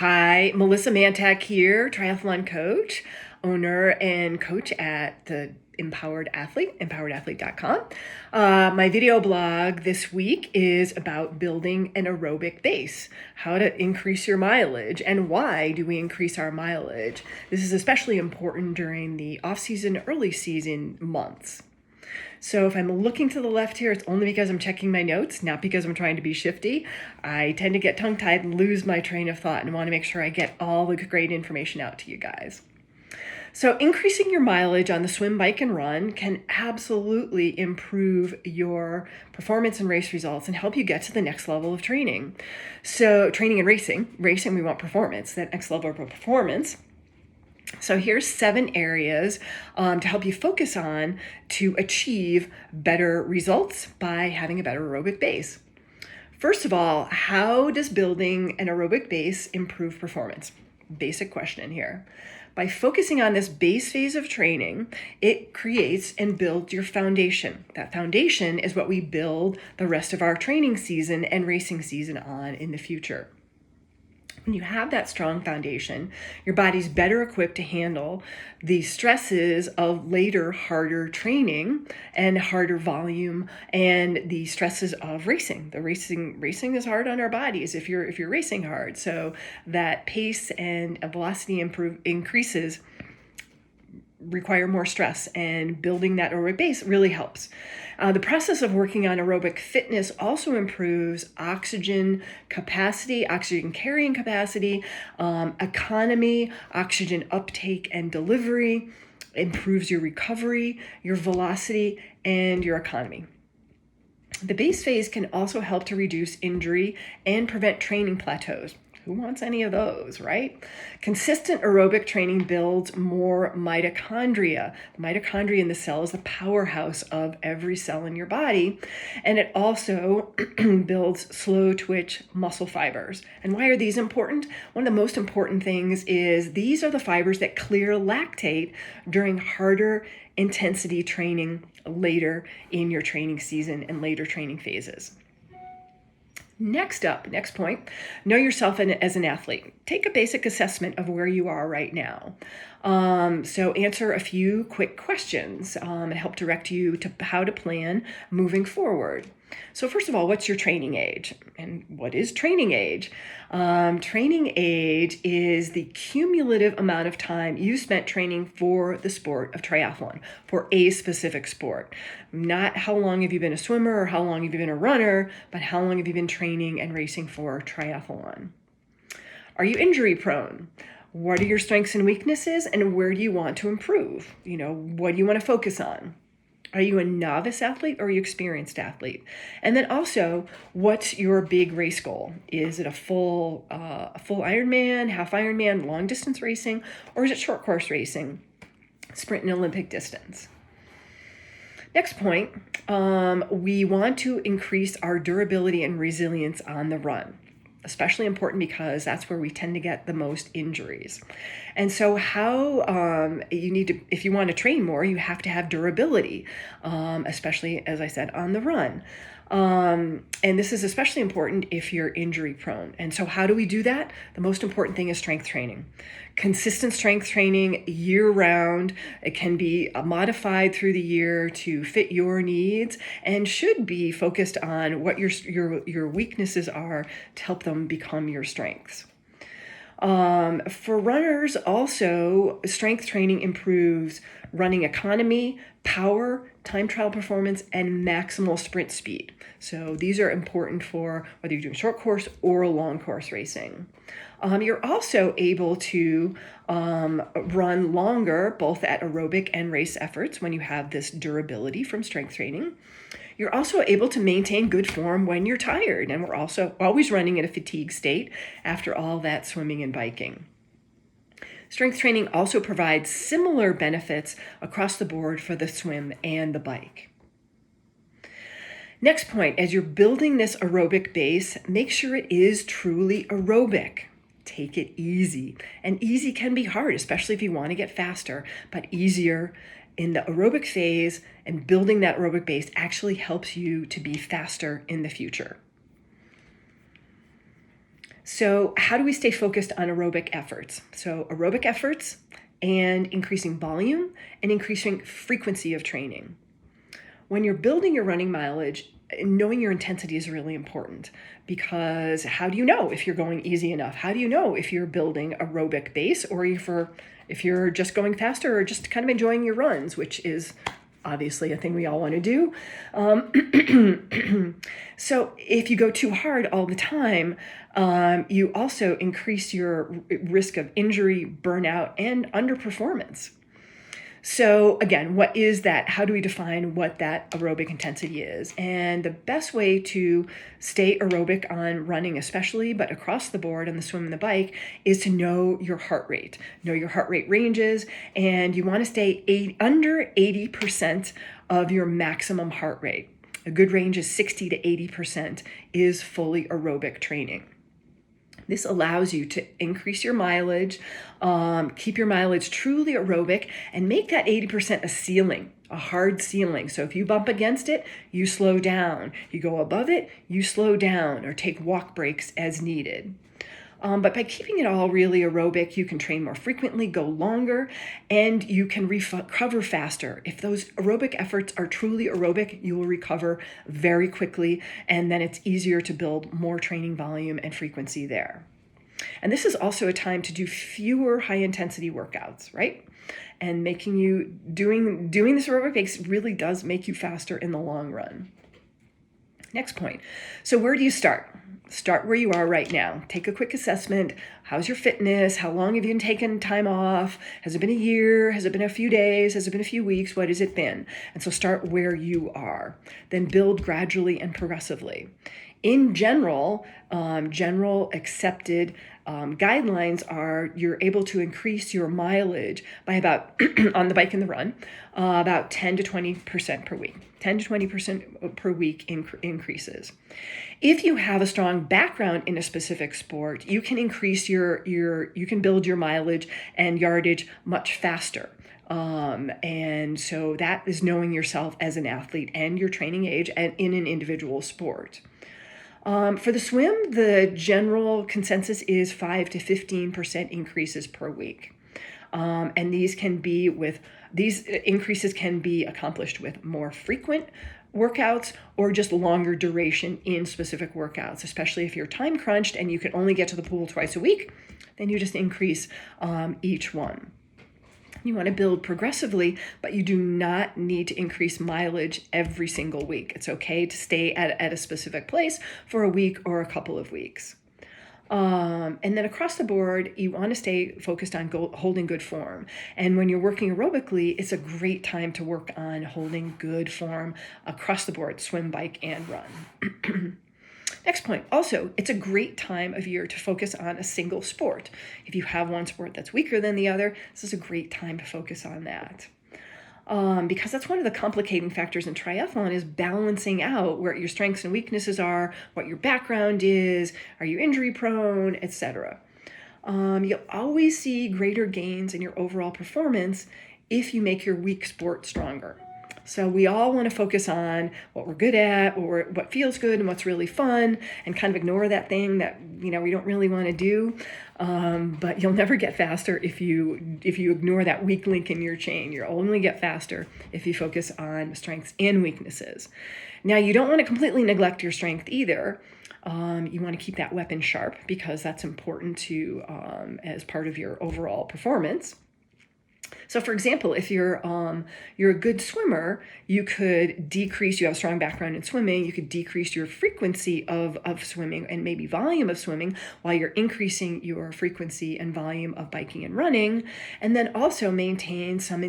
Hi, Melissa Mantak here, triathlon coach, owner and coach at the Empowered Athlete, empoweredathlete.com. My video blog this week is about building an aerobic base, how to increase your mileage, and why do we increase our mileage. This is especially important during the off-season, early season months. So if I'm looking to the left here, it's only because I'm checking my notes, not because I'm trying to be shifty. I tend to get tongue-tied and lose my train of thought and want to make sure I get all the great information out to you guys. So increasing your mileage on the swim, bike, and run can absolutely improve your performance and race results and help you get to the next level of training. So training and racing, we want performance, that next level of performance. So here's 7 areas to help you focus on to achieve better results by having a better aerobic base. First of all, how does building an aerobic base improve performance? Basic question here. By focusing on this base phase of training, it creates and builds your foundation. That foundation is what we build the rest of our training season and racing season on in the future. When you have that strong foundation, your body's better equipped to handle the stresses of later, harder training and harder volume and the stresses of racing. The racing is hard on our bodies if you're racing hard. So that pace and velocity increases require more stress, and building that aerobic base really helps. The process of working on aerobic fitness also improves oxygen capacity, oxygen carrying capacity, economy, oxygen uptake and delivery, improves your recovery, your velocity, and your economy. The base phase can also help to reduce injury and prevent training plateaus. Who wants any of those, right? Consistent aerobic training builds more mitochondria. The mitochondria in the cell is the powerhouse of every cell in your body. And it also builds slow twitch muscle fibers. And why are these important? One of the most important things is these are the fibers that clear lactate during harder intensity training later in your training season and later training phases. Next point, know yourself as an athlete. Take a basic assessment of where you are right now. So answer a few quick questions and help direct you to how to plan moving forward. So first of all, what's your training age? And what is training age? Training age is the cumulative amount of time you spent training for the sport of triathlon, for a specific sport. Not how long have you been a swimmer or how long have you been a runner, but how long have you been training and racing for triathlon? Are you injury prone? What are your strengths and weaknesses, and where do you want to improve? What do you want to focus on? Are you a novice athlete or are you experienced athlete? And then also, what's your big race goal? Is it a full Ironman, half Ironman, long distance racing, or is it short course racing, sprint and Olympic distance? Next point, we want to increase our durability and resilience on the run. Especially important because that's where we tend to get the most injuries. And so if you want to train more, you have to have durability, especially, as I said, on the run. And this is especially important if you're injury prone. And so how do we do that? The most important thing is strength training. Consistent strength training year round. It can be modified through the year to fit your needs and should be focused on what your weaknesses are to help them become your strengths. For runners, also, strength training improves running economy, power, time trial performance, and maximal sprint speed. So these are important for whether you're doing short course or long course racing. You're also able to run longer, both at aerobic and race efforts, when you have this durability from strength training. You're also able to maintain good form when you're tired, and we're also always running in a fatigue state after all that swimming and biking. Strength training also provides similar benefits across the board for the swim and the bike. Next point, as you're building this aerobic base, make sure it is truly aerobic. Take it easy. And easy can be hard, especially if you want to get faster, but easier in the aerobic phase and building that aerobic base actually helps you to be faster in the future. So how do we stay focused on aerobic efforts? So aerobic efforts and increasing volume and increasing frequency of training. When you're building your running mileage, knowing your intensity is really important, because how do you know if you're going easy enough? How do you know if you're building aerobic base, or if you're just going faster or just kind of enjoying your runs, which is obviously a thing we all want to do. So if you go too hard all the time, you also increase your risk of injury, burnout, and underperformance. So again, what is that? How do we define what that aerobic intensity is? And the best way to stay aerobic on running especially, but across the board on the swim and the bike, is to know your heart rate. Know your heart rate ranges, and you want to stay under 80% of your maximum heart rate. A good range is 60 to 80% is fully aerobic training. This allows you to increase your mileage, keep your mileage truly aerobic, and make that 80% a ceiling, a hard ceiling. So if you bump against it, you slow down. You go above it, you slow down or take walk breaks as needed. But by keeping it all really aerobic, you can train more frequently, go longer, and you can recover faster. If those aerobic efforts are truly aerobic, you will recover very quickly, and then it's easier to build more training volume and frequency there. And this is also a time to do fewer high-intensity workouts, right? And doing this aerobic base really does make you faster in the long run. Next point. So where do you start? Start where you are right now. Take a quick assessment. How's your fitness? How long have you taken time off? Has it been a year? Has it been a few days? Has it been a few weeks? What has it been? And so start where you are. Then build gradually and progressively. In general, general accepted guidelines are you're able to increase your mileage by about, on the bike and the run, about 10 to 20% per week. 10 to 20% per week increases. If you have a strong background in a specific sport, you can increase you can build your mileage and yardage much faster. And so that is knowing yourself as an athlete and your training age and in an individual sport. For the swim, the general consensus is 5 to 15% increases per week. And these increases can be accomplished with more frequent workouts or just longer duration in specific workouts, especially if you're time crunched and you can only get to the pool twice a week, then you just increase each one. You want to build progressively, but you do not need to increase mileage every single week. It's okay to stay at a specific place for a week or a couple of weeks. And then across the board, you want to stay focused on holding good form. And when you're working aerobically, it's a great time to work on holding good form across the board, swim, bike, and run. Next point. Also, it's a great time of year to focus on a single sport. If you have one sport that's weaker than the other, this is a great time to focus on that. Because that's one of the complicating factors in triathlon is balancing out where your strengths and weaknesses are, what your background is, are you injury prone, etc. You'll always see greater gains in your overall performance if you make your weak sport stronger. So we all want to focus on what we're good at or what feels good and what's really fun and kind of ignore that thing that, we don't really want to do. But you'll never get faster if you ignore that weak link in your chain. You'll only get faster if you focus on strengths and weaknesses. Now, you don't want to completely neglect your strength either. You want to keep that weapon sharp because that's important to as part of your overall performance. So for example, if you're a good swimmer, you have a strong background in swimming, you could decrease your frequency of swimming and maybe volume of swimming while you're increasing your frequency and volume of biking and running, and then also maintain some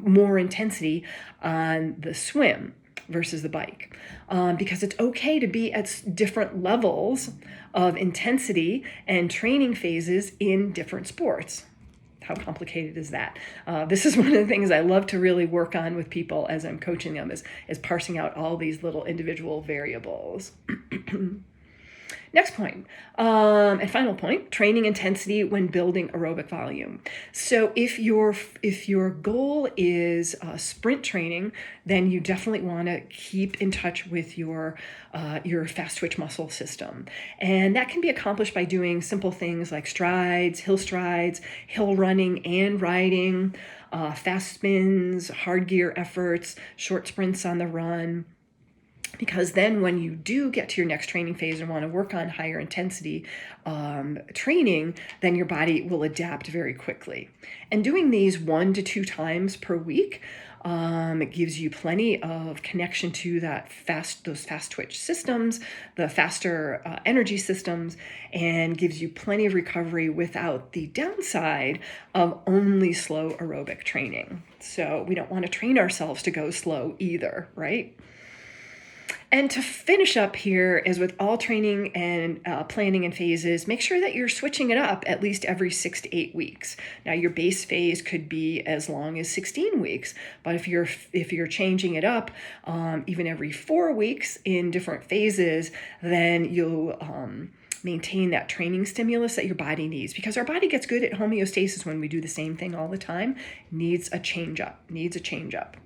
more intensity on the swim versus the bike. Because it's okay to be at different levels of intensity and training phases in different sports. How complicated is that? This is one of the things I love to really work on with people as I'm coaching them is parsing out all these little individual variables. Next point, and final point, training intensity when building aerobic volume. So if your goal is sprint training, then you definitely want to keep in touch with your fast twitch muscle system, and that can be accomplished by doing simple things like strides, hill running and riding, fast spins, hard gear efforts, short sprints on the run. Because then when you do get to your next training phase and want to work on higher intensity training, then your body will adapt very quickly. And doing these 1 to 2 times per week, it gives you plenty of connection to those fast twitch systems, the faster energy systems, and gives you plenty of recovery without the downside of only slow aerobic training. So we don't want to train ourselves to go slow either, right? And to finish up here, as with all training and planning and phases, make sure that you're switching it up at least every 6 to 8 weeks. Now, your base phase could be as long as 16 weeks, but if you're changing it up even every 4 weeks in different phases, then you'll maintain that training stimulus that your body needs, because our body gets good at homeostasis when we do the same thing all the time. Needs a change up.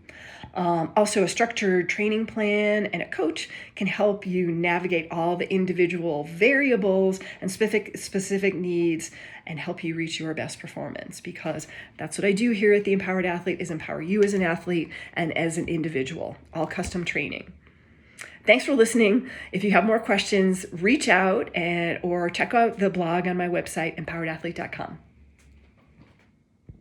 Also, a structured training plan and a coach can help you navigate all the individual variables and specific needs and help you reach your best performance, because that's what I do here at The Empowered Athlete, is empower you as an athlete and as an individual, all custom training. Thanks for listening. If you have more questions, reach out or check out the blog on my website, empoweredathlete.com.